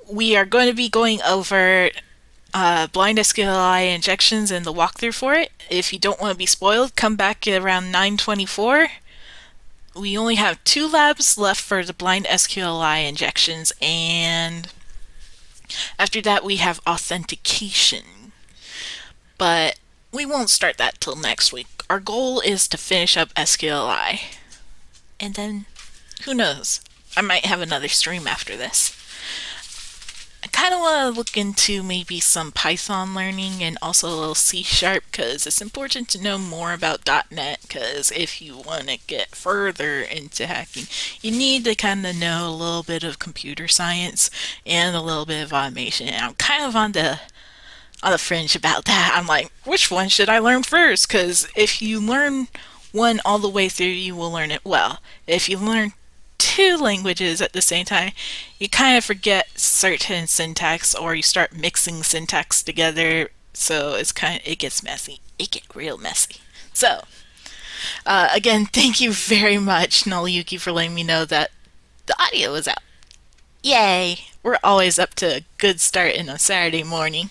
we are going to be going over blind SQLI injections and the walkthrough for it. If you don't want to be spoiled, come back at around 9:24. We only have 2 labs left for the blind SQLI injections, and after that we have authentication. But we won't start that till next week. Our goal is to finish up SQLI. And then, who knows? I might have another stream after this. I kind of want to look into maybe some Python learning and also a little C Sharp because it's important to know more about .NET because if you want to get further into hacking, you need to kind of know a little bit of computer science and a little bit of automation. And I'm kind of on the fringe about that. I'm like, which one should I learn first? Because if you learn one all the way through, you will learn it well. If you learn 2 languages at the same time, you kind of forget certain syntax or you start mixing syntax together. So it gets messy. It gets real messy. So, again, thank you very much, Noliyuki, for letting me know that the audio was out. Yay! We're always up to a good start in a Saturday morning.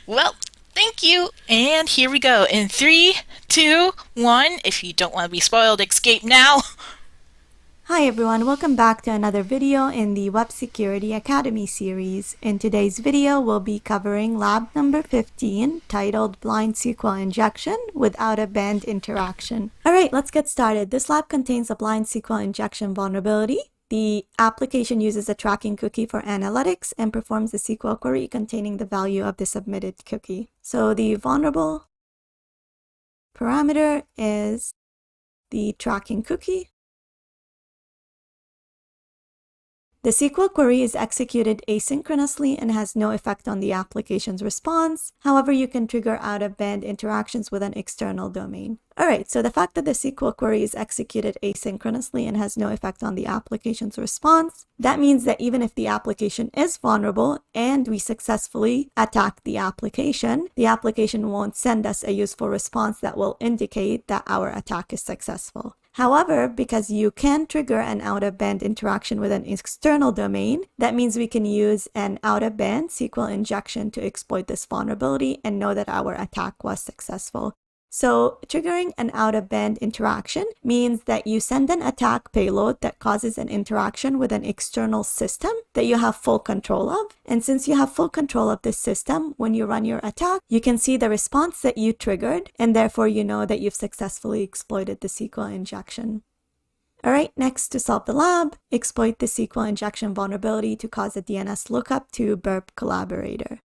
Well, thank you. And here we go. In 3, 2, 1. If you don't want to be spoiled, escape now. Hi everyone, welcome back to another video in the Web Security Academy series. In today's video, we'll be covering lab number 15, titled Blind SQL Injection with Out-of-Band Interaction. Alright, let's get started. This lab contains a blind SQL injection vulnerability. The application uses a tracking cookie for analytics and performs a SQL query containing the value of the submitted cookie. So the vulnerable parameter is the tracking cookie. The SQL query is executed asynchronously and has no effect on the application's response. However, you can trigger out-of-band interactions with an external domain. Alright, so the fact that the SQL query is executed asynchronously and has no effect on the application's response, that means that even if the application is vulnerable and we successfully attack the application won't send us a useful response that will indicate that our attack is successful. However, because you can trigger an out-of-band interaction with an external domain, that means we can use an out-of-band SQL injection to exploit this vulnerability and know that our attack was successful. So triggering an out-of-band interaction means that you send an attack payload that causes an interaction with an external system that you have full control of. And since you have full control of this system, when you run your attack, you can see the response that you triggered, and therefore you know that you've successfully exploited the SQL injection. Alright, next to solve the lab, exploit the SQL injection vulnerability to cause a DNS lookup to Burp Collaborator.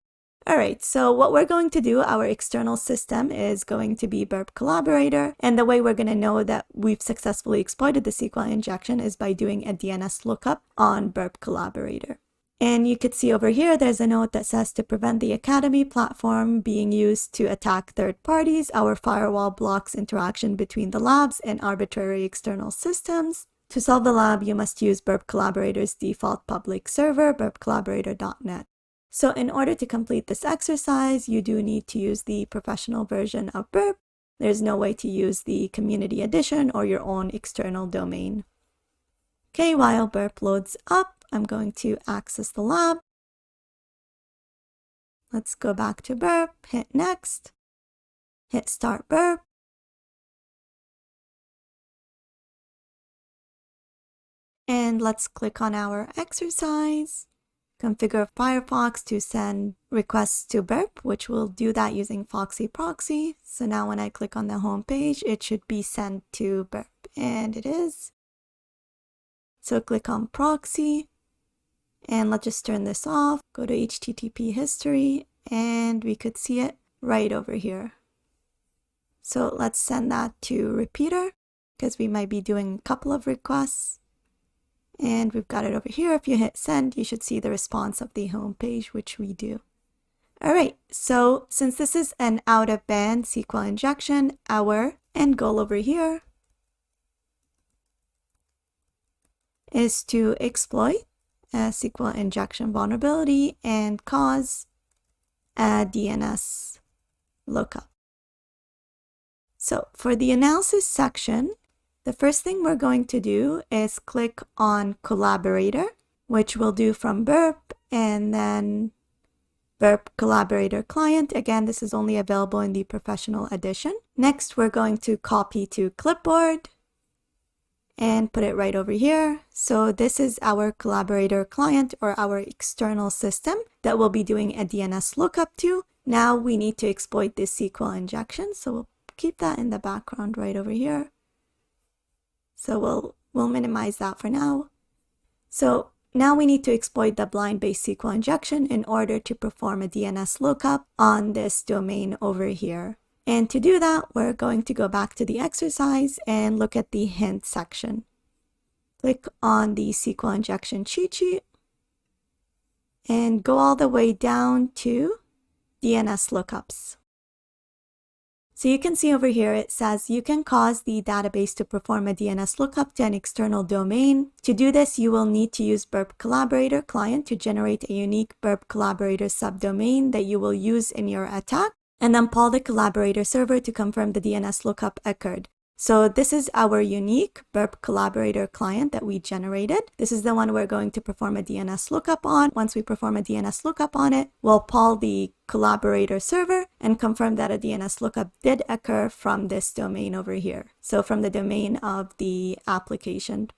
Alright, so what we're going to do, our external system is going to be Burp Collaborator, and the way we're going to know that we've successfully exploited the SQL injection is by doing a DNS lookup on Burp Collaborator. And you could see over here, there's a note that says to prevent the Academy platform being used to attack third parties, our firewall blocks interaction between the labs and arbitrary external systems. To solve the lab, you must use Burp Collaborator's default public server, burpcollaborator.net. So in order to complete this exercise, you do need to use the professional version of Burp. There's no way to use the community edition or your own external domain. Okay, while Burp loads up, I'm going to access the lab. Let's go back to Burp, hit next, hit start Burp. And let's click on our exercise. Configure Firefox to send requests to Burp, which will do that using Foxy Proxy. So now when I click on the home page, it should be sent to Burp, and it is. So click on Proxy, and let's just turn this off. Go to HTTP history, and we could see it right over here. So let's send that to Repeater, because we might be doing a couple of requests. And we've got it over here. If you hit send, you should see the response of the home page, which we do. Alright, so since this is an out-of-band SQL injection, our end goal over here is to exploit a SQL injection vulnerability and cause a DNS lookup. So for the analysis section, the first thing we're going to do is click on Collaborator, which we'll do from Burp, and then Burp Collaborator client. Again, this is only available in the professional edition. Next, we're going to copy to clipboard and put it right over here. So this is our Collaborator client, or our external system that we'll be doing a DNS lookup to. Now we need to exploit this SQL injection. So we'll keep that in the background right over here. So we'll minimize that for now. So now we need to exploit the blind-based SQL injection in order to perform a DNS lookup on this domain over here. And to do that, we're going to go back to the exercise and look at the hint section. Click on the SQL injection cheat sheet and go all the way down to DNS lookups. So you can see over here, it says you can cause the database to perform a DNS lookup to an external domain. To do this, you will need to use Burp Collaborator client to generate a unique Burp Collaborator subdomain that you will use in your attack, and then call the Collaborator server to confirm the DNS lookup occurred. So this is our unique Burp Collaborator client that we generated. This is the one we're going to perform a DNS lookup on. Once we perform a DNS lookup on it, we'll call the Collaborator server and confirm that a DNS lookup did occur from this domain over here. So from the domain of the application.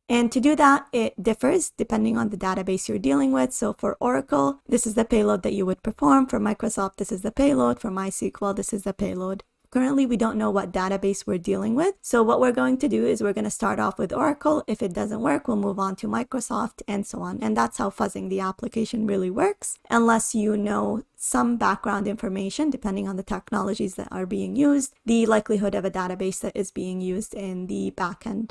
And to do that, it differs depending on the database you're dealing with. So for Oracle, this is the payload that you would perform. For Microsoft, this is the payload. For MySQL, this is the payload. Currently, we don't know what database we're dealing with. So what we're going to do is we're going to start off with Oracle. If it doesn't work, we'll move on to Microsoft and so on. And that's how fuzzing the application really works, unless you know some background information, depending on the technologies that are being used, the likelihood of a database that is being used in the backend.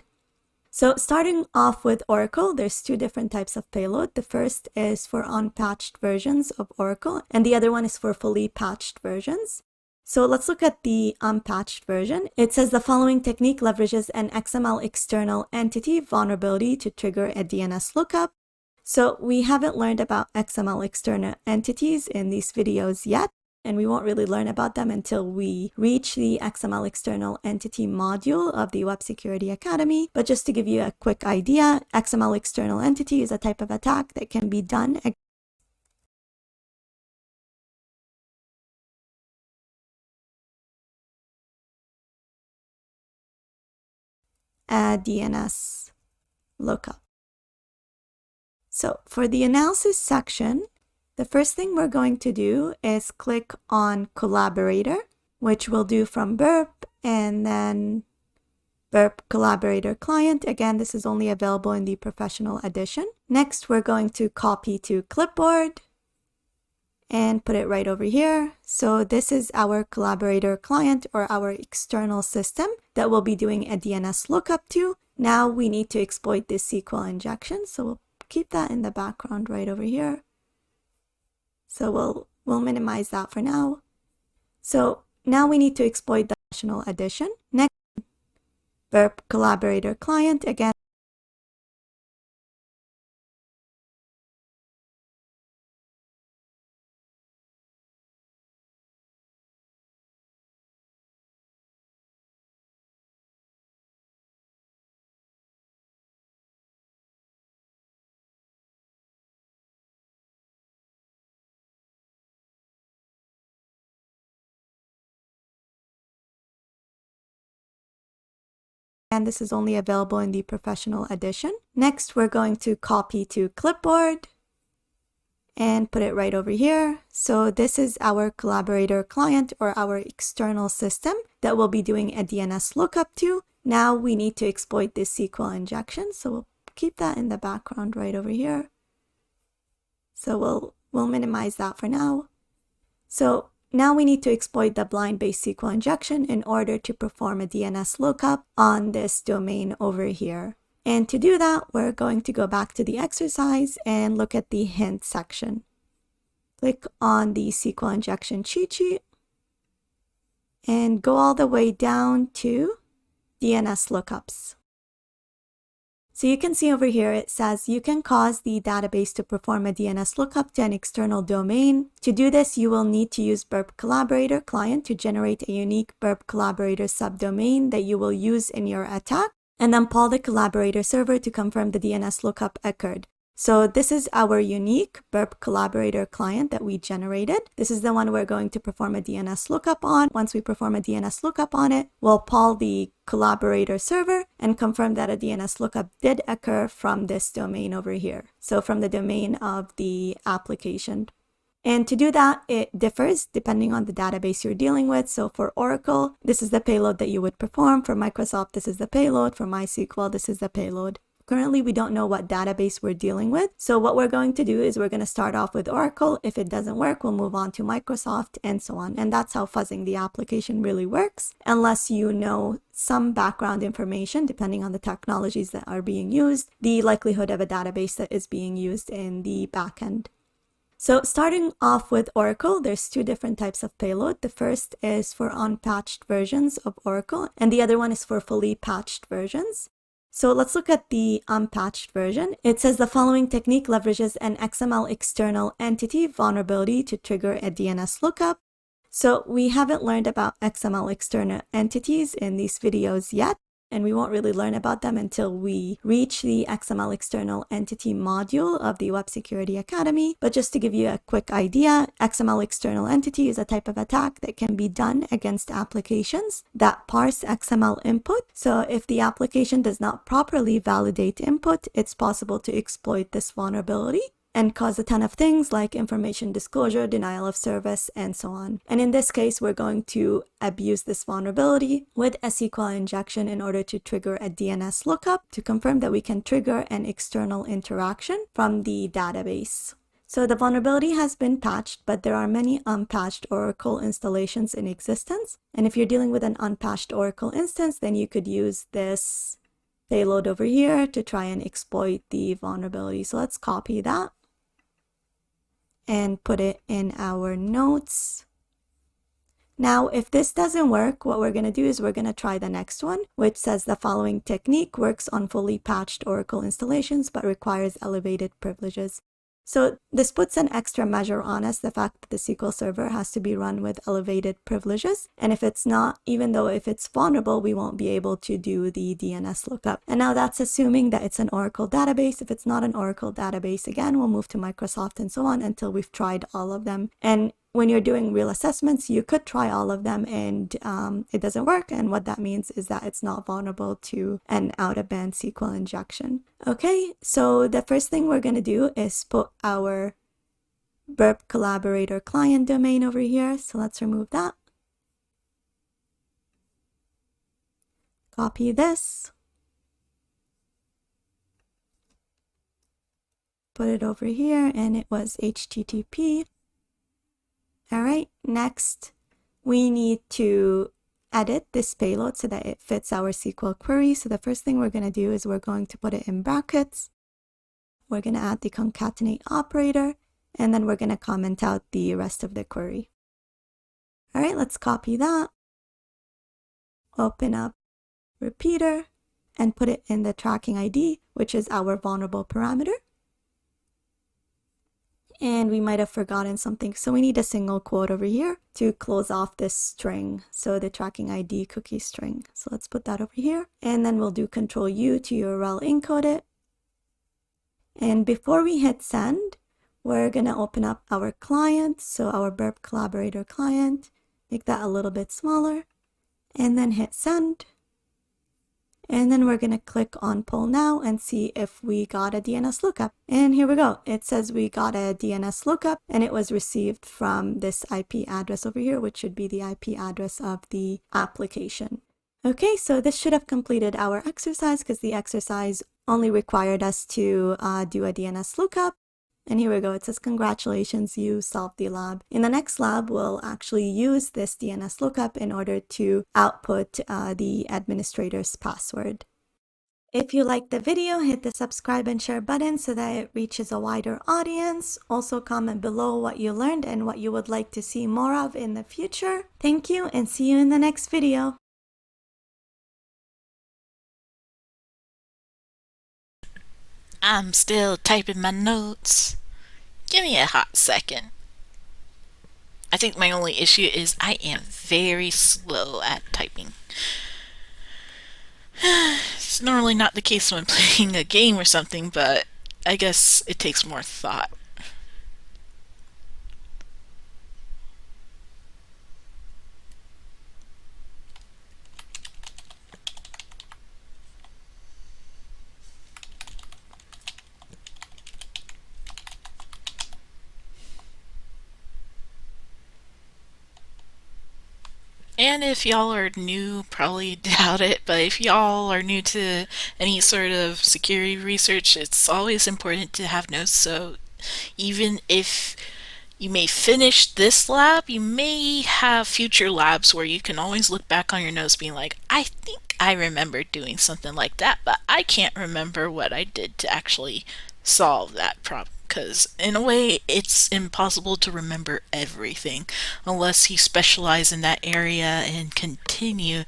So starting off with Oracle, there's two different types of payload. The first is for unpatched versions of Oracle, and the other one is for fully patched versions. So let's look at the unpatched version. It says the following technique leverages an XML external entity vulnerability to trigger a DNS lookup. So we haven't learned about XML external entities in these videos yet, and we won't really learn about them until we reach the XML external entity module of the Web Security Academy. But just to give you a quick idea, XML external entity is a type of attack that can be done a DNS lookup. So for the analysis section, the first thing we're going to do is click on Collaborator, which we'll do from Burp, and then Burp Collaborator client. Again, this is only available in the professional edition. Next, we're going to copy to clipboard and put it right over here. So this is our Collaborator client, or our external system that we'll be doing a DNS lookup to. Now we need to exploit this SQL injection. So we'll keep that in the background right over here. So we'll minimize that for now. So now we need to exploit the professional edition. Next, Burp Collaborator client. Again, and this is only available in the professional edition. Next, we're going to copy to clipboard and put it right over here. So this is our Collaborator client, or our external system that we'll be doing a DNS lookup to. Now we need to exploit this SQL injection. So we'll keep that in the background right over here. So we'll minimize that for now. So now we need to exploit the blind-based SQL injection in order to perform a DNS lookup on this domain over here. And to do that, we're going to go back to the exercise and look at the hint section. Click on the SQL injection cheat sheet and go all the way down to DNS lookups. So you can see over here, it says you can cause the database to perform a DNS lookup to an external domain. To do this, you will need to use Burp Collaborator client to generate a unique Burp Collaborator subdomain that you will use in your attack, and then call the Collaborator server to confirm the DNS lookup occurred. So this is our unique Burp Collaborator client that we generated. This is the one we're going to perform a DNS lookup on. Once we perform a DNS lookup on it, we'll poll the Collaborator server and confirm that a DNS lookup did occur from this domain over here. So from the domain of the application. And to do that, it differs depending on the database you're dealing with. So for Oracle, this is the payload that you would perform. For Microsoft, this is the payload. For MySQL, this is the payload. Currently, we don't know what database we're dealing with. So what we're going to do is we're going to start off with Oracle. If it doesn't work, we'll move on to Microsoft and so on. And that's how fuzzing the application really works, unless you know some background information, depending on the technologies that are being used, the likelihood of a database that is being used in the backend. So starting off with Oracle, there's two different types of payload. The first is for unpatched versions of Oracle, and the other one is for fully patched versions. So let's look at the unpatched version. It says the following technique leverages an XML external entity vulnerability to trigger a DNS lookup. So we haven't learned about XML external entities in these videos yet, and we won't really learn about them until we reach the XML external entity module of the Web Security Academy. But just to give you a quick idea, XML external entity is a type of attack that can be done against applications that parse XML input. So if the application does not properly validate input, it's possible to exploit this vulnerability and cause a ton of things like information disclosure, denial of service, and so on. And in this case, we're going to abuse this vulnerability with a SQL injection in order to trigger a DNS lookup to confirm that we can trigger an external interaction from the database. So the vulnerability has been patched, but there are many unpatched Oracle installations in existence. And if you're dealing with an unpatched Oracle instance, then you could use this payload over here to try and exploit the vulnerability. So let's copy that and put it in our notes. Now, if this doesn't work, what we're going to do is we're going to try the next one, which says the following technique works on fully patched Oracle installations, but requires elevated privileges. So this puts an extra measure on us, the fact that the SQL Server has to be run with elevated privileges. And if it's not, even though if it's vulnerable, we won't be able to do the DNS lookup. And now that's assuming that it's an Oracle database. If it's not an Oracle database, again, we'll move to Microsoft and so on until we've tried all of them. And when you're doing real assessments, you could try all of them and it doesn't work. And what that means is that it's not vulnerable to an out-of-band SQL injection. Okay, so the first thing we're going to do is put our Burp Collaborator client domain over here. So let's remove that. Copy this. Put it over here, and it was HTTP. All right, next we need to edit this payload so that it fits our SQL query. So the first thing we're going to do is we're going to put it in brackets. We're going to add the concatenate operator, and then we're going to comment out the rest of the query. All right, let's copy that. Open up repeater and put it in the tracking ID, which is our vulnerable parameter. And we might have forgotten something. So we need a single quote over here to close off this string. So the tracking ID cookie string. So let's put that over here. And then we'll do Control U to URL encode it. And before we hit send, we're going to open up our client. So our Burp Collaborator client, make that a little bit smaller, and then hit send. And then we're going to click on Poll Now and see if we got a DNS lookup. And here we go. It says we got a DNS lookup, and it was received from this IP address over here, which should be the IP address of the application. Okay, so this should have completed our exercise because the exercise only required us to do a DNS lookup. And here we go. It says, congratulations, you solved the lab. In the next lab, we'll actually use this DNS lookup in order to output the administrator's password. If you liked the video, hit the subscribe and share button so that it reaches a wider audience. Also comment below what you learned and what you would like to see more of in the future. Thank you, and see you in the next video. I'm still typing my notes. Give me a hot second. I think my only issue is I am very slow at typing. It's normally not the case when playing a game or something, but I guess it takes more thought. And if y'all are new, probably doubt it, but if y'all are new to any sort of security research, it's always important to have notes. So even if you may finish this lab, you may have future labs where you can always look back on your notes being like, I think I remember doing something like that, but I can't remember what I did to actually solve that problem. Because in a way, it's impossible to remember everything unless you specialize in that area and continue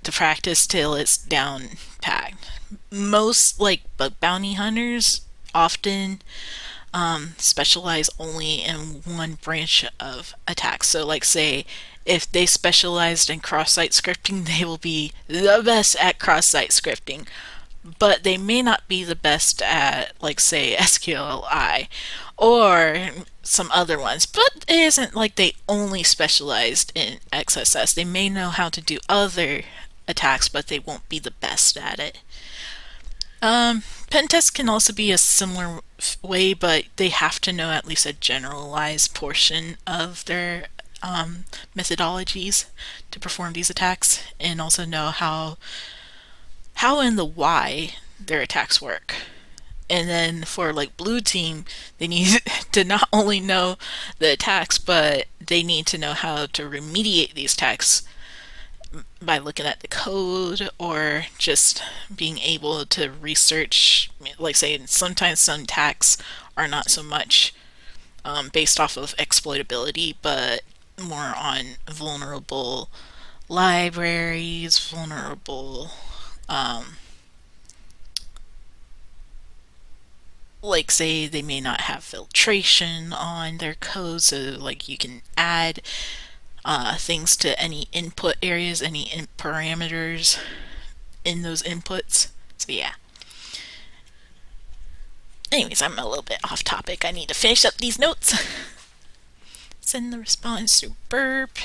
to practice till it's down packed. Most like bug bounty hunters often specialize only in one branch of attacks. So, like, say, if they specialized in cross site scripting, they will be the best at cross site scripting. But they may not be the best at, like, say, SQLI or some other ones. But it isn't like they only specialized in XSS. They may know how to do other attacks, but they won't be the best at it. Pen tests can also be a similar way, but they have to know at least a generalized portion of their methodologies to perform these attacks, and also know how and the why their attacks work. And then for like blue team, they need to not only know the attacks, but they need to know how to remediate these attacks by looking at the code or just being able to research. Like, say, sometimes some attacks are not so much based off of exploitability, but more on vulnerable libraries, vulnerable like, say they may not have filtration on their code, so like you can add things to any input areas, any parameters in those inputs. So yeah. Anyways, I'm a little bit off topic. I need to finish up these notes. Send the response to Burp.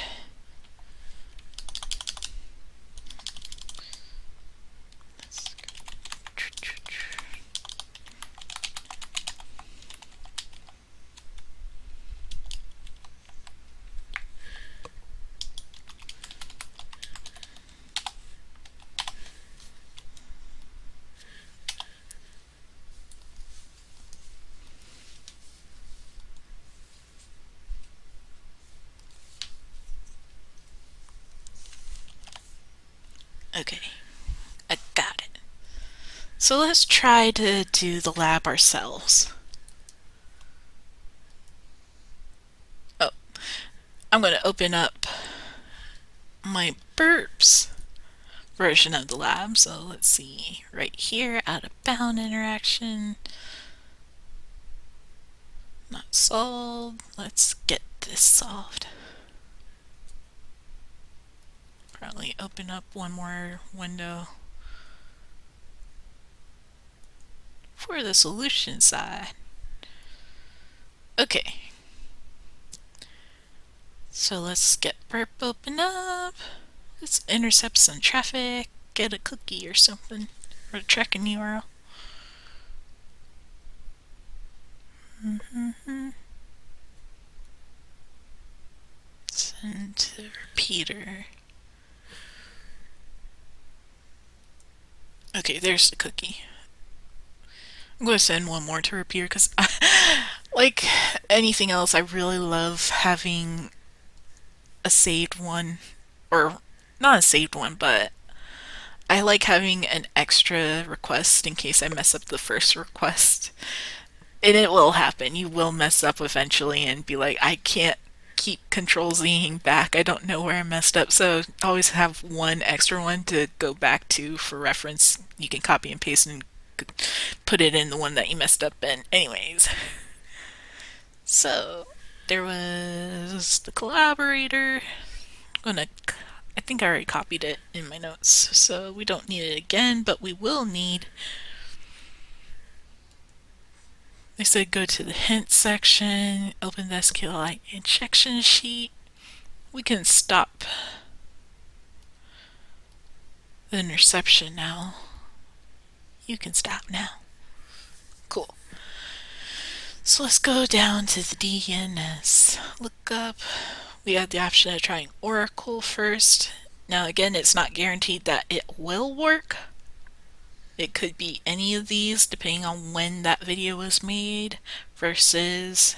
Okay, I got it. So let's try to do the lab ourselves. Oh, I'm going to open up my Burps version of the lab. So let's see, right here, out of bound interaction. Not solved. Let's get this solved. Probably open up one more window for the solution side. Okay. So let's get Burp open up. Let's intercept some traffic, get a cookie or something, or a tracking URL. Send to repeater. Okay, there's the cookie. I'm going to send one more to repeater because, like anything else, I really love having a saved one, or not a saved one, but I like having an extra request in case I mess up the first request. And it will happen. You will mess up eventually and be like, I can't keep control Zing back. I don't know where I messed up. So always have one extra one to go back to for reference. You can copy and paste and put it in the one that you messed up in. Anyways. So there was the collaborator. I think I already copied it in my notes, so we don't need it again, but we will need I said go to the hint section, open the SQLI injection sheet. We can stop the interception now. You can stop now. Cool. So let's go down to the DNS lookup. We have the option of trying Oracle first. Now again, it's not guaranteed that it will work. It could be any of these depending on when that video was made versus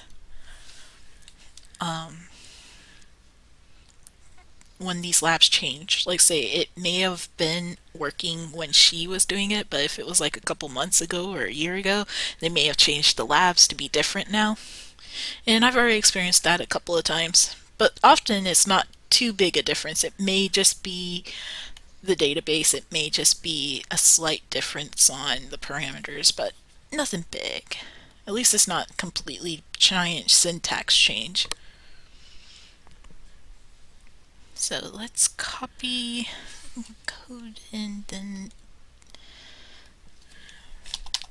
when these labs change. Like say it may have been working when she was doing it, but if it was like a couple months ago or a year ago, they may have changed the labs to be different now. And I've already experienced that a couple of times. But often it's not too big a difference. It may just be the database, it may just be a slight difference on the parameters, but nothing big. At least it's not completely giant syntax change. So let's copy code and then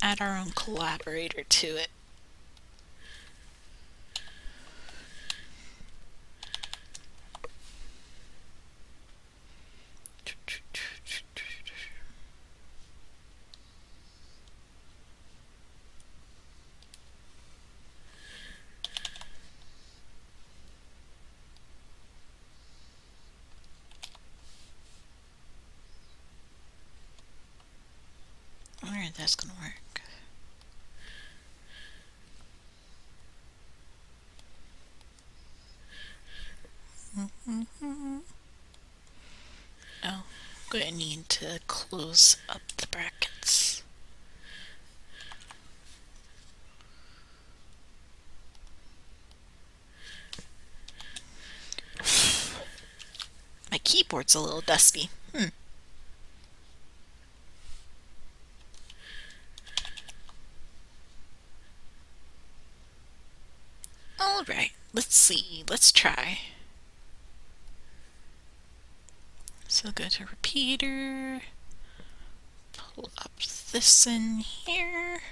add our own collaborator to it. I wonder if that's gonna work. Oh, I'm going to need to close up the brackets. My keyboard's a little dusty. Alright, let's see. Let's try. So go to repeater, pull up this in here.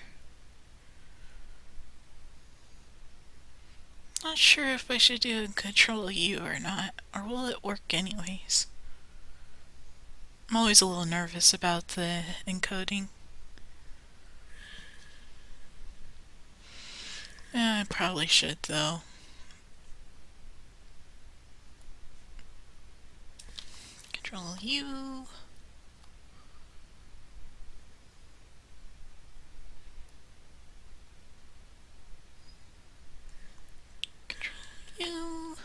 Not sure if I should do Control U or not, or will it work anyways? I'm always a little nervous about the encoding. I probably should though. Control U. Control U.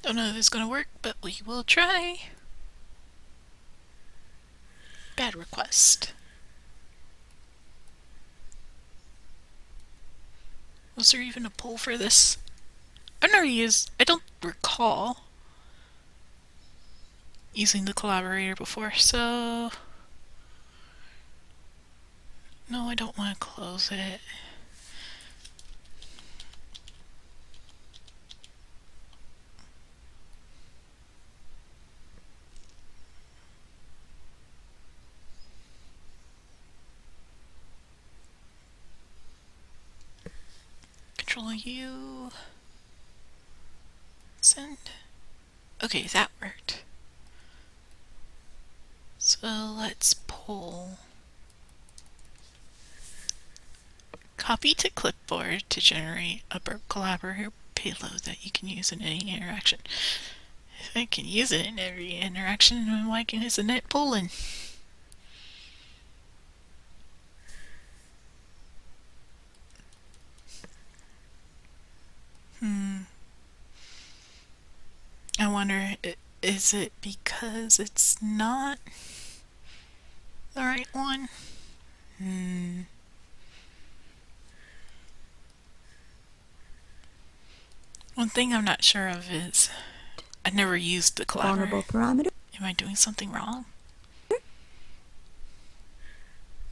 Don't know if it's gonna work, but we will try. Bad request. Was there even a poll for this? I've never used, I don't recall using the collaborator before, so no, I don't want to close it. Control U. Send. Okay, that worked. So let's pull. Copy to clipboard to generate a Burp Collaborator payload that you can use in any interaction. If I can use it in every interaction, then why isn't it pulling? I wonder, is it because it's not the right one? One thing I'm not sure of is I never used the vulnerable Collaborator. parameter. Am I doing something wrong?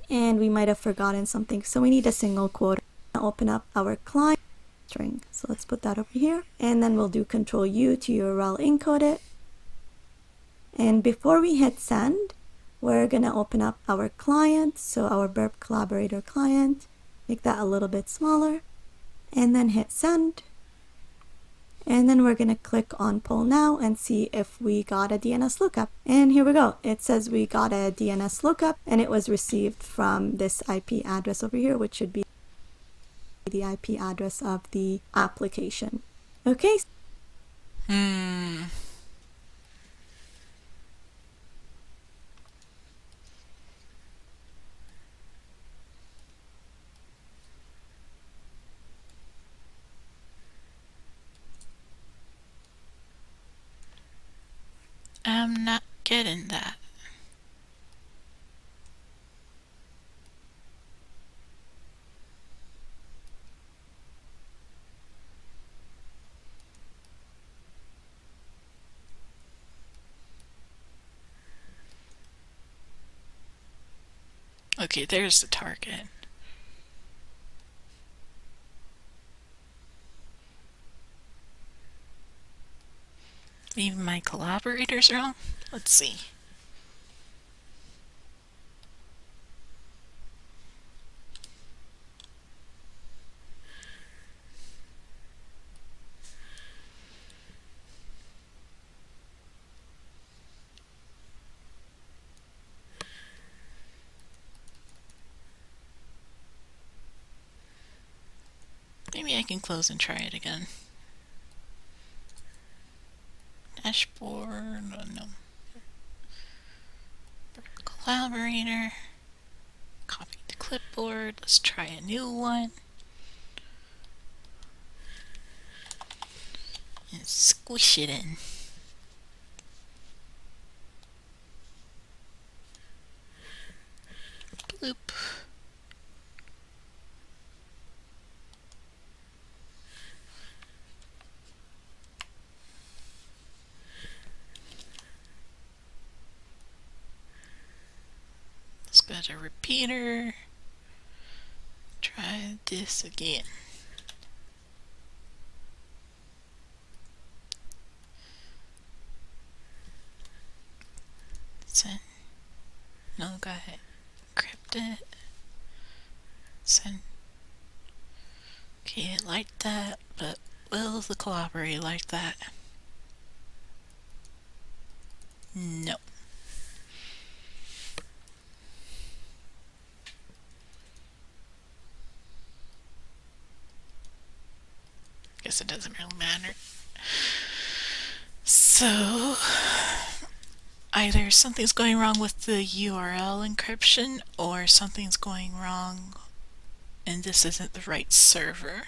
And we might have forgotten something. So we need a single quote. Open up our client string. So let's put that over here. And then we'll do Control U to URL encode it. And before we hit send, we're going to open up our client. So our Burp Collaborator client, make that a little bit smaller, and then hit send. And then we're going to click on Pull Now and see if we got a DNS lookup. And here we go. It says we got a DNS lookup and it was received from this IP address over here, which should be the IP address of the application. Okay. I'm not getting that. Okay, there's the target. Maybe my collaborator's wrong? Let's see. Maybe I can close and try it again. Dashboard, oh no. Collaborator. Copy to clipboard. Let's try a new one. And squish it in. Bloop. Let's go to repeater. Try this again. Send. No, go ahead. Encrypt it. Send. Okay, it liked that, but will the collaborator like that? No. Guess it doesn't really matter. So, either something's going wrong with the URL encryption or something's going wrong and this isn't the right server.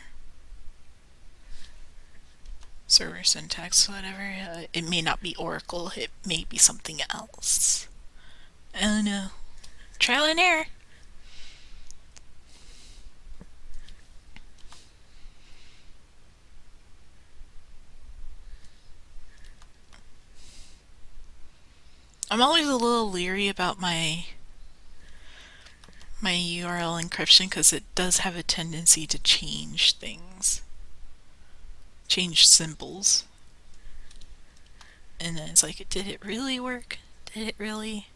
Server syntax, whatever. It may not be Oracle, it may be something else. Oh no. Trial and error. I'm always a little leery about my URL encryption because it does have a tendency to change things. Change symbols. And then it's like, did it really work? Did it really?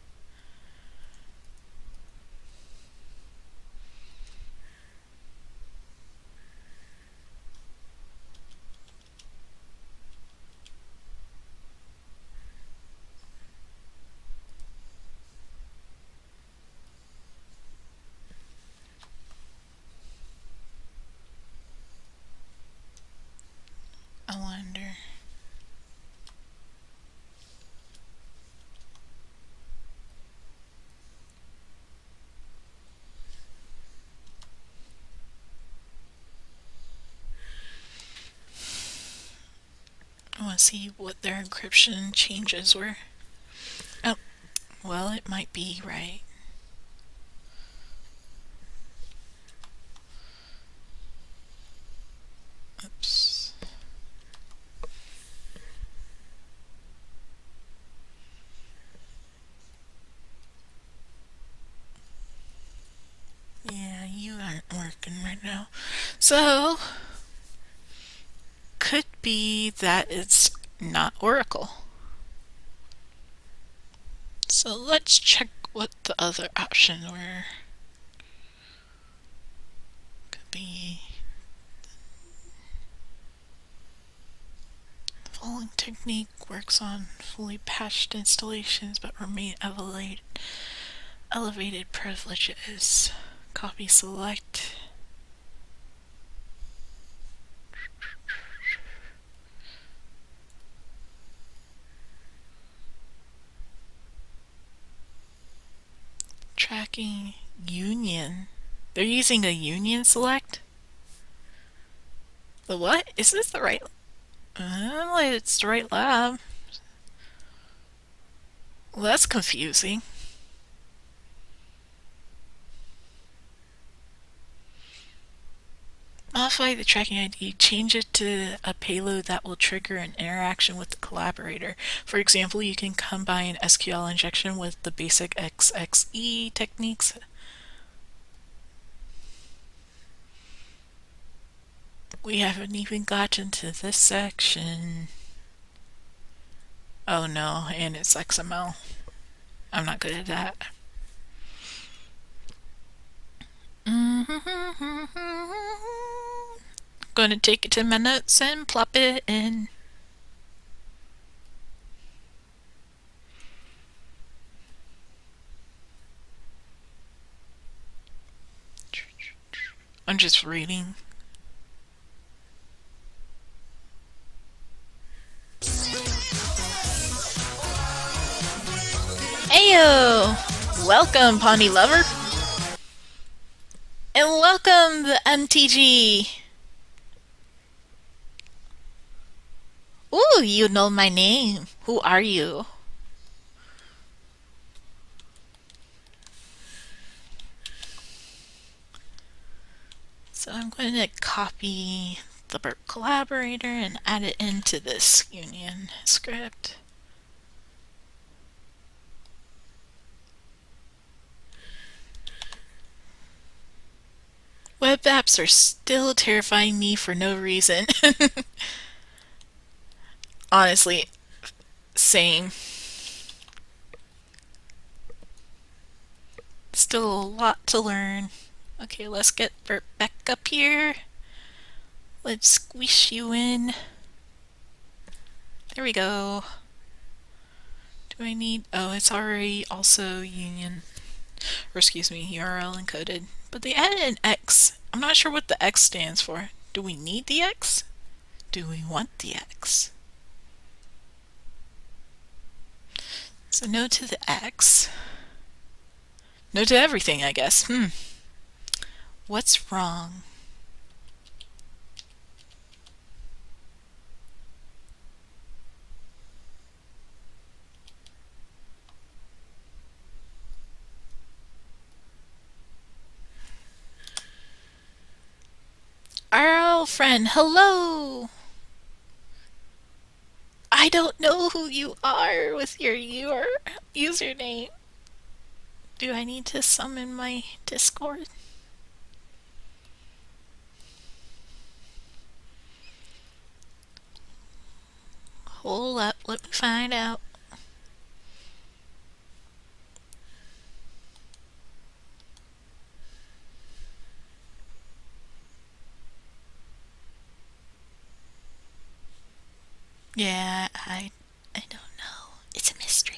I wonder. I want to see what their encryption changes were. Oh, well, it might be right. Oops. So, could be that it's not Oracle. So let's check what the other option were. Could be the following technique works on fully patched installations but remain elevated privileges. Copy select. Tracking union. They're using a union select? The what? Is this the right? It's the right lab. Well, that's confusing. Modify the tracking ID. Change it to a payload that will trigger an interaction with the collaborator. For example, you can combine SQL injection with the basic XXE techniques. We haven't even gotten to this section. Oh no, and it's XML. I'm not good at that. Gonna take it to my notes and plop it in. I'm just reading. Ayo! Welcome, Pawnee Lover! And welcome, the MTG! Ooh, you know my name. Who are you? So I'm going to copy the Burp Collaborator and add it into this union script. Web apps are still terrifying me for no reason. Honestly, same. Still a lot to learn. Okay, let's get Burp back up here. Let's squish you in. There we go. Do I need... Oh, it's already also union... Or excuse me, URL encoded. But they added an X. I'm not sure what the X stands for. Do we need the X? Do we want the X? So no to the X. No to everything, I guess. What's wrong? Our friend, hello! I don't know who you are with your username. Do I need to summon my Discord? Hold up, let me find out. Yeah, I don't know. It's a mystery.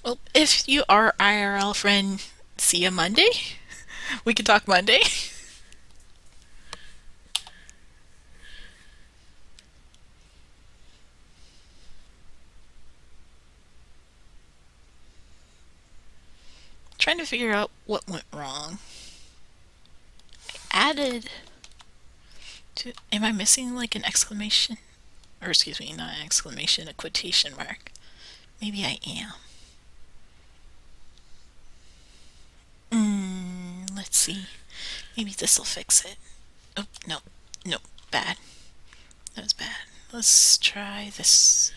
Well, if you are IRL friend, see you Monday. We can talk Monday. Trying to figure out what went wrong. I added to... Am I missing like an exclamation? Or excuse me, not an exclamation, a quotation mark. Maybe I am. Let's see. Maybe this will fix it. Oh, no. No, bad. That was bad. Let's try this.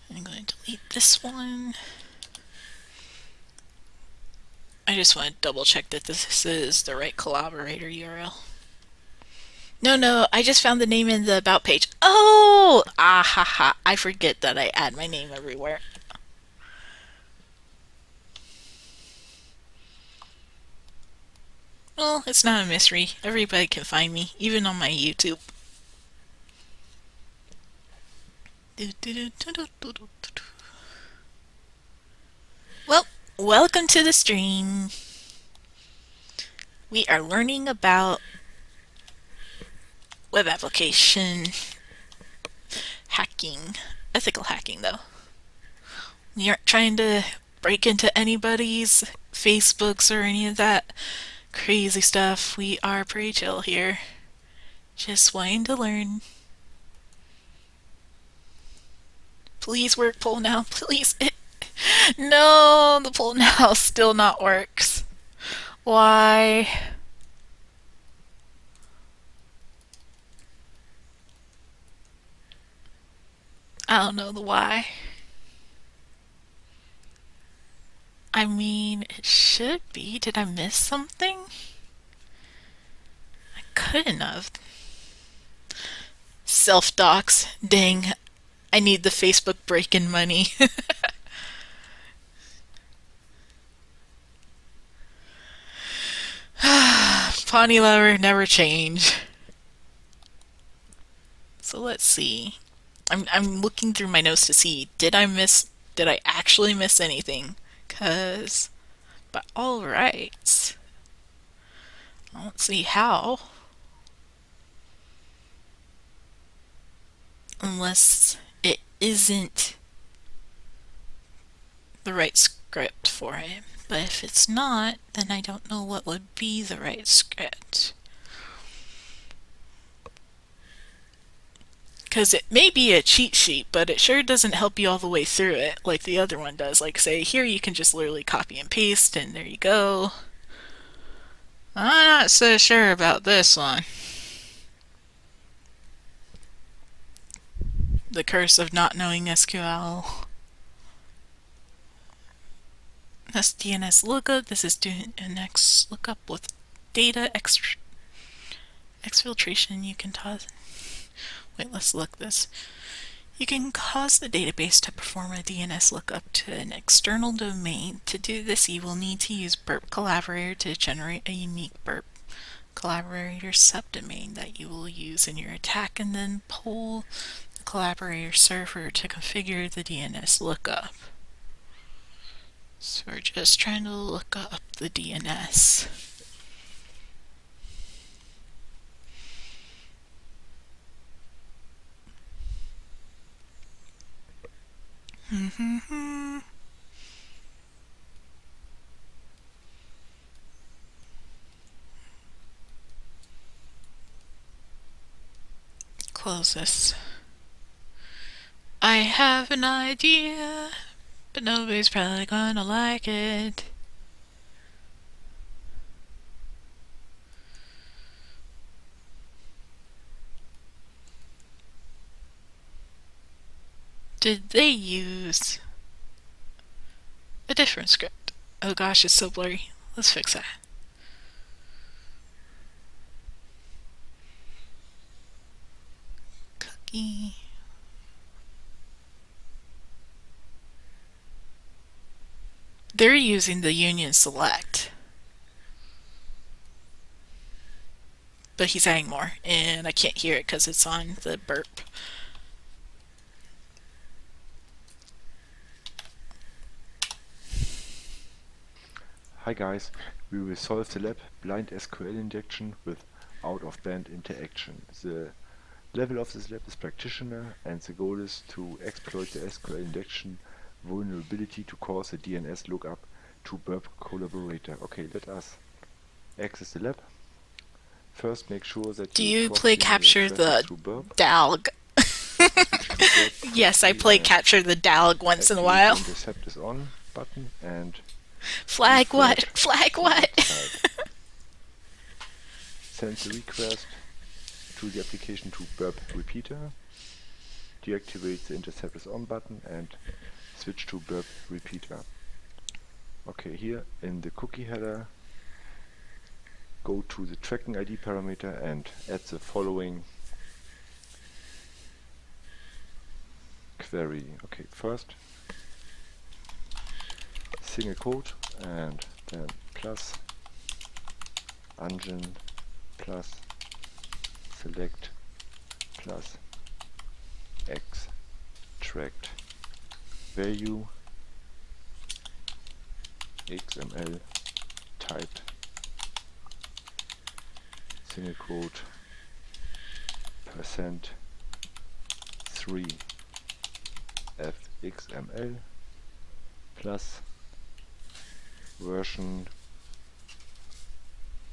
I'm going to delete this one. I just want to double check that this is the right Collaborator URL. No, I just found the name in the About page. Oh! Ah ha ha. I forget that I add my name everywhere. Well, it's not a mystery. Everybody can find me, even on my YouTube. Well, welcome to the stream. We are learning about web application hacking. Ethical hacking, though. We aren't trying to break into anybody's Facebooks or any of that crazy stuff. We are pretty chill here. Just wanting to learn. Please work poll now, please. No, the poll now still not works. Why? I don't know the why. I mean, it should be. Did I miss something? I couldn't have. Self-docs. Dang. I need the Facebook break-in money. Pawnee lover, never change. So let's see. I'm looking through my notes to see, did I actually miss anything? But alright. I don't see how. Unless it isn't the right script for it. But if it's not, then I don't know what would be the right script. Because it may be a cheat sheet, but it sure doesn't help you all the way through it like the other one does. Like, say, here you can just literally copy and paste, and there you go. I'm not so sure about this one. The curse of not knowing SQL. That's DNS lookup. This is DNS lookup with data exfiltration. You can toss. Wait, let's look this. You can cause the database to perform a DNS lookup to an external domain. To do this, you will need to use Burp Collaborator to generate a unique Burp Collaborator subdomain that you will use in your attack, and then pull the Collaborator server to configure the DNS lookup. So we're just trying to look up the DNS. Close this. I have an idea, but nobody's probably gonna like it. Did they use a different script? Oh gosh, it's so blurry. Let's fix that. Cookie. They're using the union select. But he's adding more, and I can't hear it because it's on the burp. Hi guys, we will solve the lab blind SQL injection with out-of-band interaction. The level of this lab is practitioner, and the goal is to exploit the SQL injection vulnerability to cause a DNS lookup to Burp Collaborator. Okay, let us access the lab. First, make sure that Do you play capture the DALG? Yes, I play capture the DALG once in a while. Intercept is on button and flag what? Flag what? Send the request to the application to Burp repeater. Deactivate the intercept is on button and switch to Burp repeater. Okay, here in the cookie header, go to the tracking ID parameter and add the following query. Okay, first single quote and then plus engine plus select plus extract value XML type single quote percent 3 fxml plus version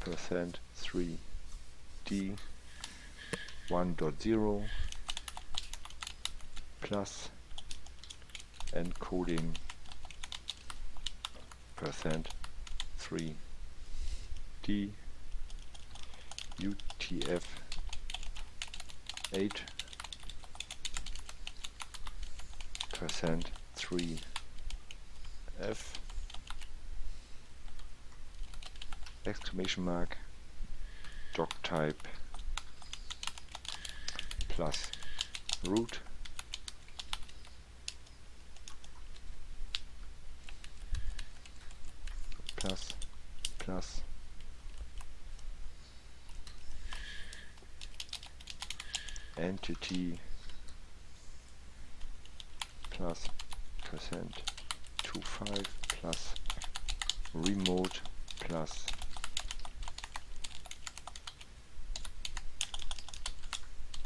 percent 3 d 1.0 plus encoding percent 3 d utf 8 percent 3 f exclamation mark doc type plus root plus entity plus percent 25 plus remote plus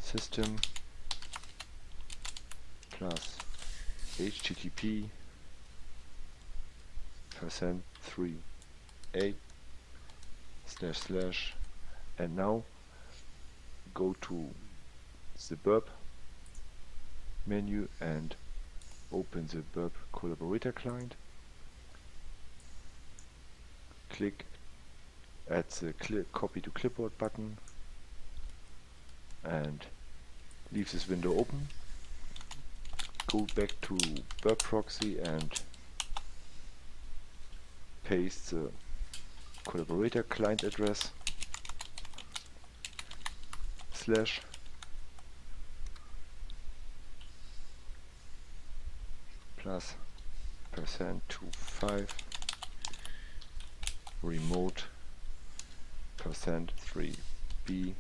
system plus http percent 3 8 / and now go to the Burp menu and open the Burp Collaborator client. Click add the copy to clipboard button and leave this window open. Go back to Burp proxy and paste the Collaborator client address / plus percent 25 remote percent 3 b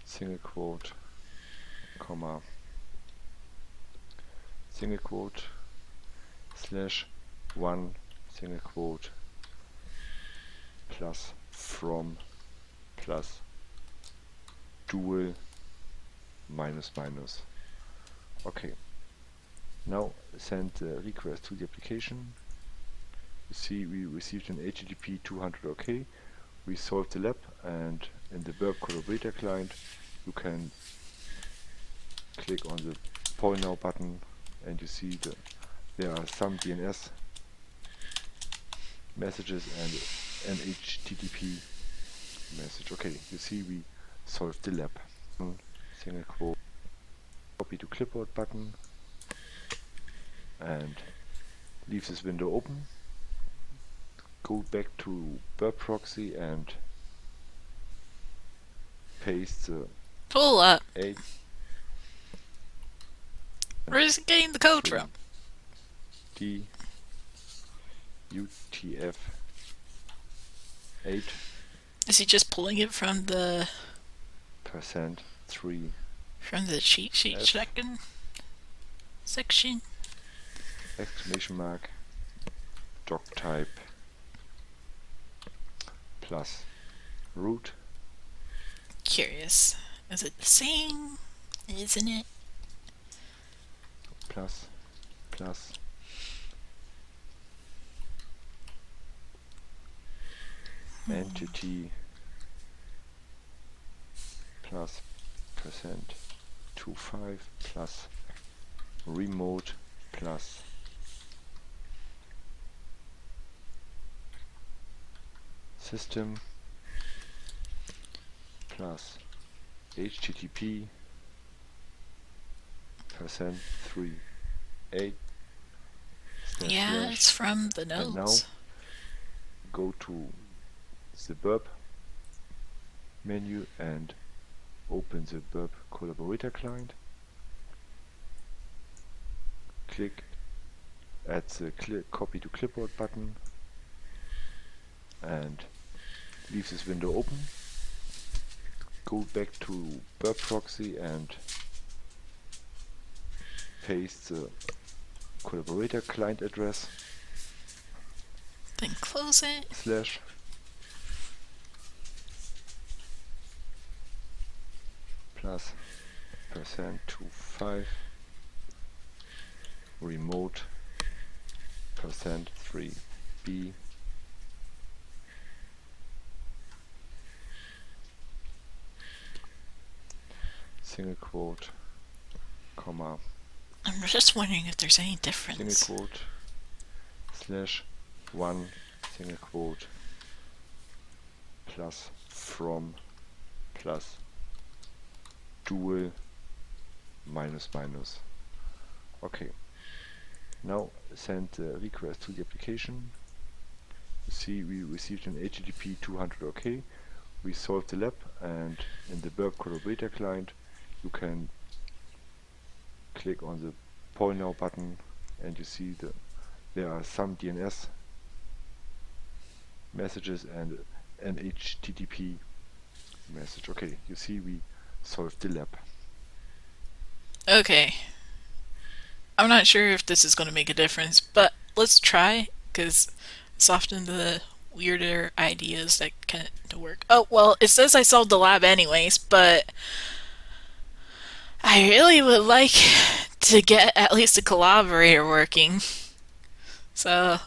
single quote comma single quote /1 single quote plus from plus dual minus minus. Okay, now send the request to the application. You see we received an HTTP 200 OK. We solved the lab, and in the Burp Collaborator client you can click on the Poll Now button and you see there are some DNS messages and an HTTP message. Okay, you see we solved the lab. Single quote copy to clipboard button and leave this window open. Go back to Burp proxy and paste the Hold up. 8 Where's it getting the code 3 from? d utf 8 Is he just pulling it from the percent 3 cheat sheet F. section? exclamation mark doc type plus root Curious. Is it the same? Isn't it? plus entity plus percent 25 plus remote plus system plus http %3 8 slash Yeah, slash. it's from the And now notes. go to the Burp menu and open the Burp Collaborator client. Click add the copy to clipboard button and leave this window open. Go back to Burp proxy and paste the Collaborator client address Then close it. slash plus %25 remote %3b single quote, comma, I'm just wondering if there's any single difference. quote, slash 1 single quote, plus from plus dual minus minus. Okay. Now send the request to the application. You see we received an HTTP 200 OK. We solved the lab, and in the Burp Collaborator client you can click on the Poll Now button and you see there are some DNS messages and an HTTP message. Okay, you see we solved the lab. Okay. I'm not sure if this is going to make a difference, but let's try, because it's often the weirder ideas that can work. Oh, well, it says I solved the lab anyways, but I really would like to get at least a collaborator working. So,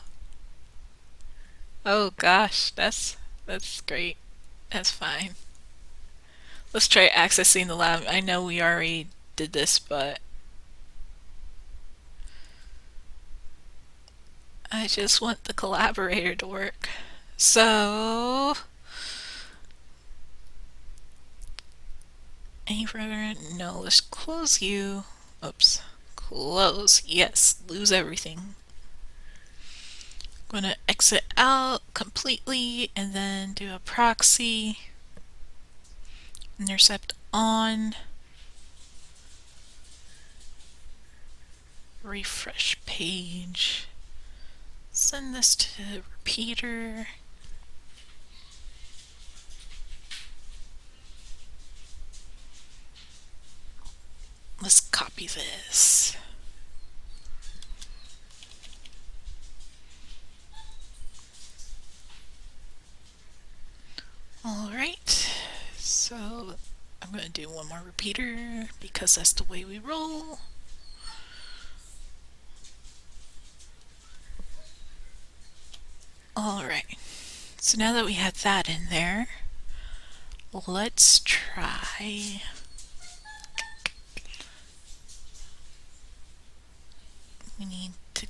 oh gosh, that's great. That's fine. Let's try accessing the lab. I know we already did this, but I just want the collaborator to work. So, any further? No, let's close you. Oops. Close. Yes, lose everything. I'm gonna exit out completely and then do a proxy. Intercept on. Refresh page. Send this to repeater. Let's copy this. Alright, so I'm going to do one more repeater because that's the way we roll. Alright, so now that we have that in there, let's try we need to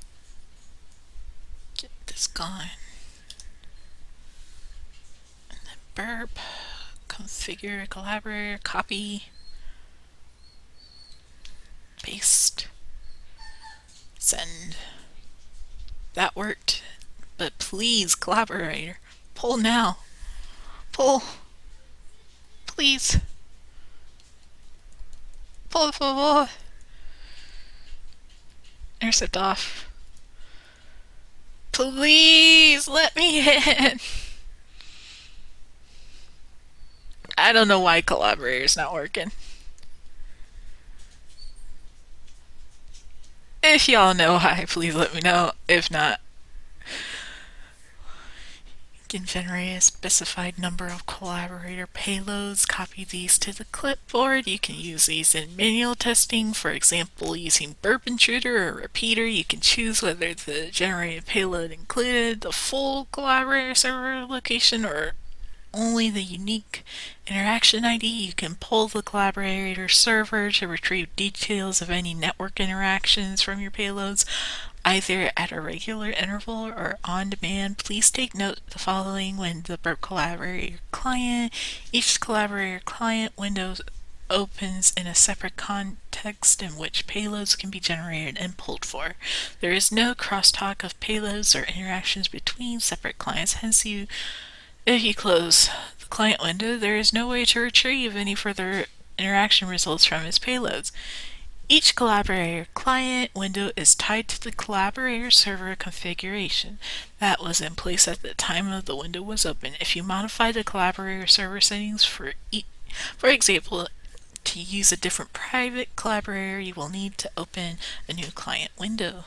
get this gone. And then burp, configure collaborator, copy, paste, send. That worked. But please, collaborator, pull now. Pull. Please. Por favor. Intercept off. Please let me in. I don't know why collaborator's not working. If y'all know why, please let me know. If not, you can generate a specified number of collaborator payloads, copy these to the clipboard. You can use these in manual testing. For example, using Burp Intruder or Repeater, you can choose whether the generated payload included the full collaborator server location or only the unique interaction ID. You can pull the collaborator server to retrieve details of any network interactions from your payloads, either at a regular interval or on demand. Please take note of the following when the Burp Collaborator client. Each Collaborator client window opens in a separate context in which payloads can be generated and pulled for. There is no crosstalk of payloads or interactions between separate clients, hence if you close the client window, there is no way to retrieve any further interaction results from its payloads. Each Collaborator client window is tied to the Collaborator server configuration that was in place at the time of the window was open. If you modify the Collaborator server settings for example, to use a different private collaborator, you will need to open a new client window.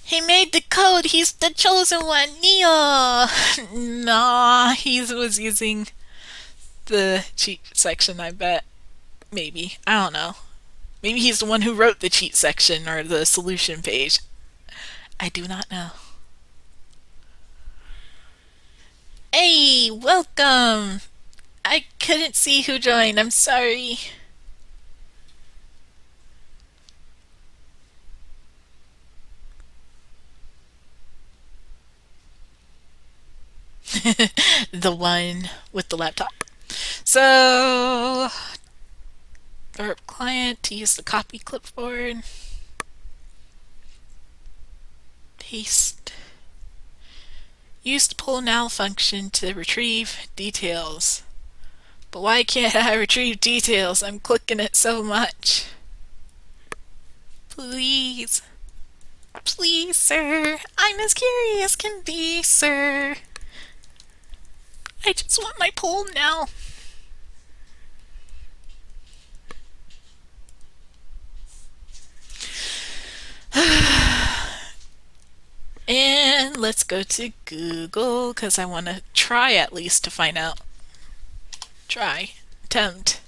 He made the code. He's the chosen one. Neo. Nah, he was using the cheat section, I bet. Maybe. I don't know. Maybe he's the one who wrote the cheat section or the solution page. I do not know. Hey, welcome. I couldn't see who joined. I'm sorry. The one with the laptop. So, Burp client to use the copy clipboard. Paste. Use the pull now function to retrieve details. But why can't I retrieve details? I'm clicking it so much. Please. Please, sir. I'm as curious can be, sir. I just want my pull now. And let's go to Google because I want to try at least to find out. Try. Attempt.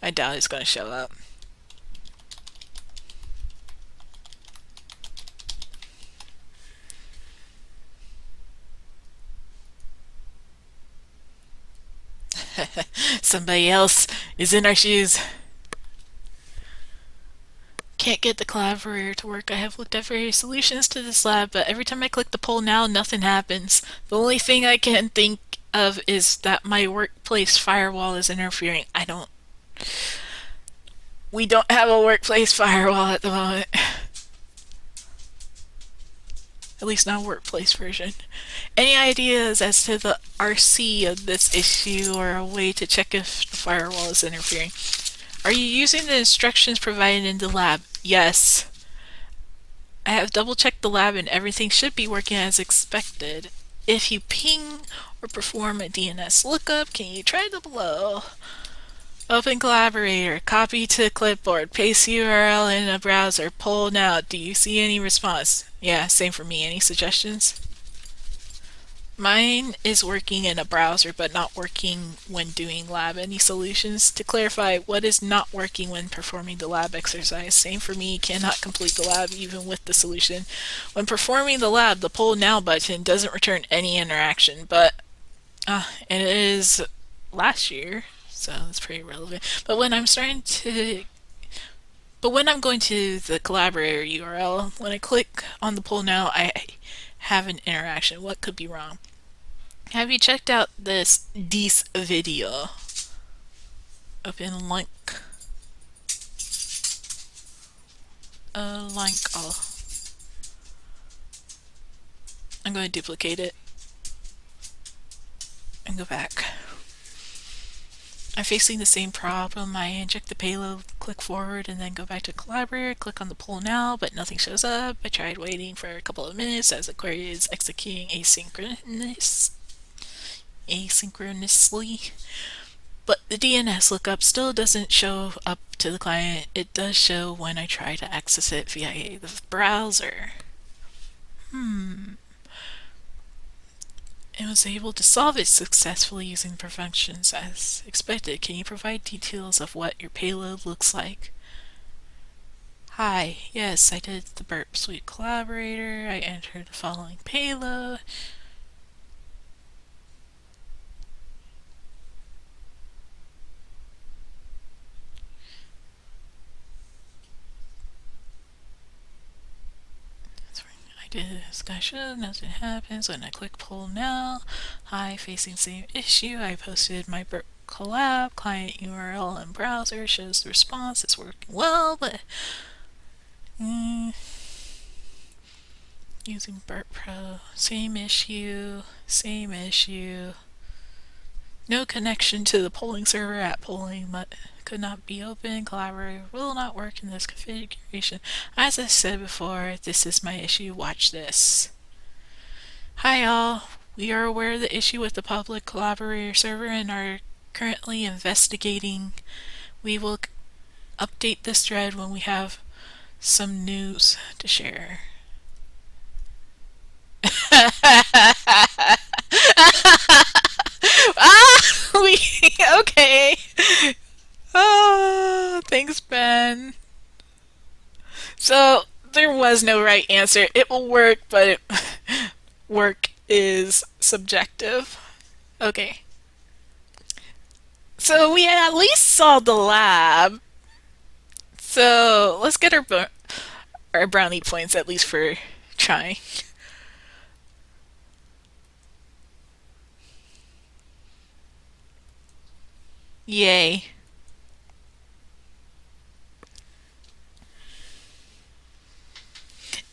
I doubt it's going to show up. Somebody else is in our shoes. Can't get the collaborator to work. I have looked at various solutions to this lab, but every time I click the poll now, nothing happens. The only thing I can think of is that my workplace firewall is interfering. We don't have a workplace firewall at the moment. At least not a workplace version. Any ideas as to the RC of this issue or a way to check if the firewall is interfering? Are you using the instructions provided in the lab? Yes. I have double checked the lab and everything should be working as expected. If you ping or perform a DNS lookup, can you try the below? Open Collaborator, copy to clipboard, paste URL in a browser, poll now. Do you see any response? Yeah, same for me. Any suggestions? Mine is working in a browser but not working when doing lab. Any solutions? To clarify, what is not working when performing the lab exercise? Same for me. Cannot complete the lab even with the solution. When performing the lab, the poll now button doesn't return any interaction, but and it is last year. So that's pretty relevant. But when I'm going to the Collaborator URL, when I click on the poll now, I have an interaction. What could be wrong? Have you checked out this video? Open link. I'm going to duplicate it and go back. I'm facing the same problem. I inject the payload, click forward, and then go back to Collaborator, click on the poll now, but nothing shows up. I tried waiting for a couple of minutes as the query is executing asynchronously. But the DNS lookup still doesn't show up to the client. It does show when I try to access it via the browser. It was able to solve it successfully using functions as expected. Can you provide details of what your payload looks like? Hi, yes, I did the BurpSuite Collaborator. I entered the following payload. I did a discussion, nothing happens when I click pull now. Hi, facing same issue. I posted my Burp collab, client URL and browser shows the response. It's working well, but using Burp Pro, same issue, same issue. No connection to the polling server at polling could not be opened. Collaborator will not work in this configuration. As I said before, this is my issue. Watch this. Hi all. We are aware of the issue with the public Collaborator server and are currently investigating. We will update this thread when we have some news to share. Okay. Oh, thanks, Ben. So, there was no right answer. It will work, but work is subjective. Okay. So, we at least solved the lab. So, let's get our brownie points at least for trying. Yay.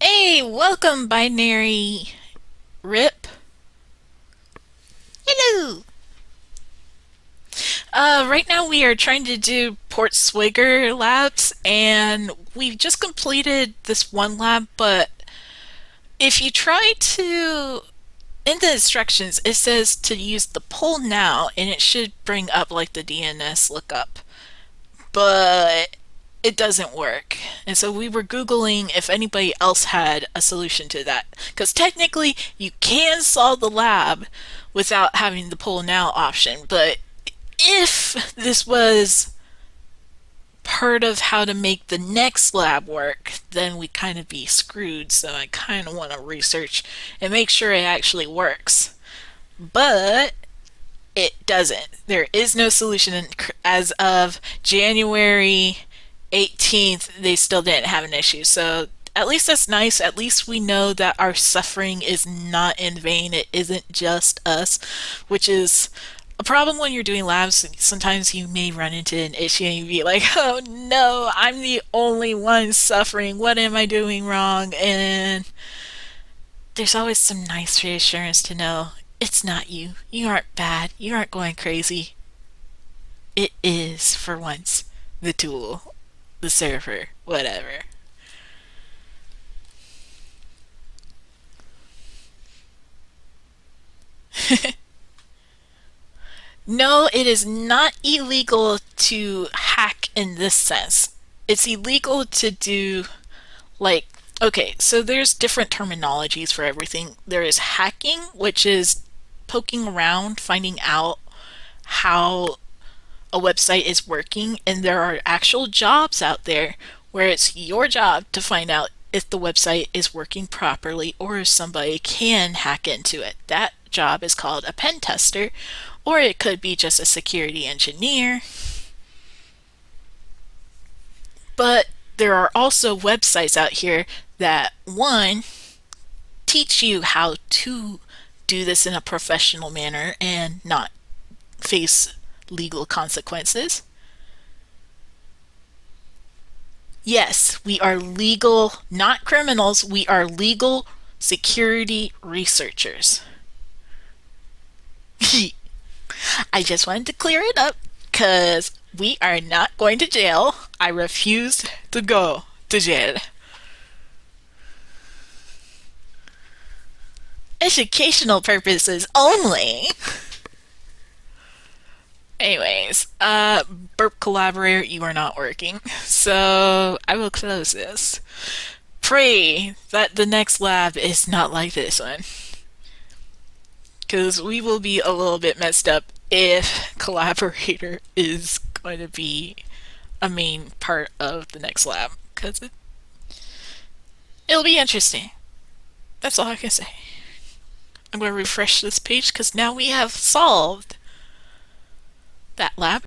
Hey, welcome, binary rip. Hello. Right now we are trying to do Port Swigger labs, and we've just completed this one lab, but if you try to, in the instructions, it says to use the poll now, and it should bring up like the DNS lookup, but it doesn't work. And so we were Googling if anybody else had a solution to that. Because technically, you can solve the lab without having the poll now option, but if this was part of how to make the next lab work, then we kind of be screwed. So I kind of want to research and make sure it actually works. But it doesn't. There is no solution. As of January 18th, they still didn't have an issue. So at least that's nice. At least we know that our suffering is not in vain. It isn't just us, which is a problem when you're doing labs. Sometimes you may run into an issue and you be like, oh no, I'm the only one suffering. What am I doing wrong? And there's always some nice reassurance to know it's not you. You aren't bad. You aren't going crazy. It is, for once, the tool, the server, whatever. No, it is not illegal to hack in this sense. It's illegal to do, like, okay, so there's different terminologies for everything. There is hacking, which is poking around, finding out how a website is working, and there are actual jobs out there where it's your job to find out if the website is working properly or if somebody can hack into it. That job is called a pen tester, or it could be just a security engineer. But there are also websites out here that, one, teach you how to do this in a professional manner and not face legal consequences. Yes, we are legal, not criminals, we are legal security researchers. I just wanted to clear it up because we are not going to jail. I refused to go to jail. Educational purposes only. Anyways, Burp Collaborator, you are not working. So I will close this. Pray that the next lab is not like this one. Because we will be a little bit messed up if Collaborator is going to be a main part of the next lab. Because It'll be interesting. That's all I can say. I'm going to refresh this page because now we have solved that lab.